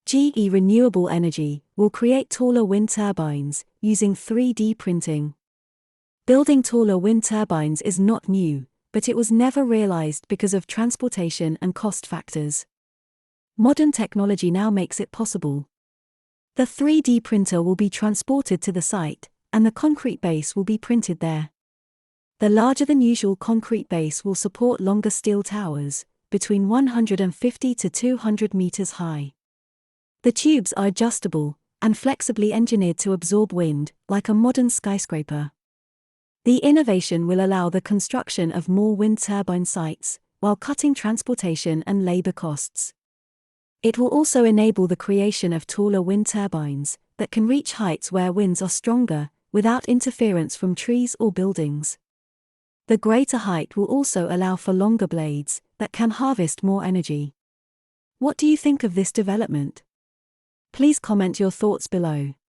GE Renewable Energy will create taller wind turbines using 3D printing. Building taller wind turbines is not new, but it was never realized because of transportation and cost factors. Modern technology now makes it possible. The 3D printer will be transported to the site, and the concrete base will be printed there. The larger than usual concrete base will support longer steel towers, between 150 to 200 meters high. The tubes are adjustable and flexibly engineered to absorb wind, like a modern skyscraper. The innovation will allow the construction of more wind turbine sites, while cutting transportation and labor costs. It will also enable the creation of taller wind turbines that can reach heights where winds are stronger, without interference from trees or buildings. The greater height will also allow for longer blades that can harvest more energy. What do you think of this development? Please comment your thoughts below.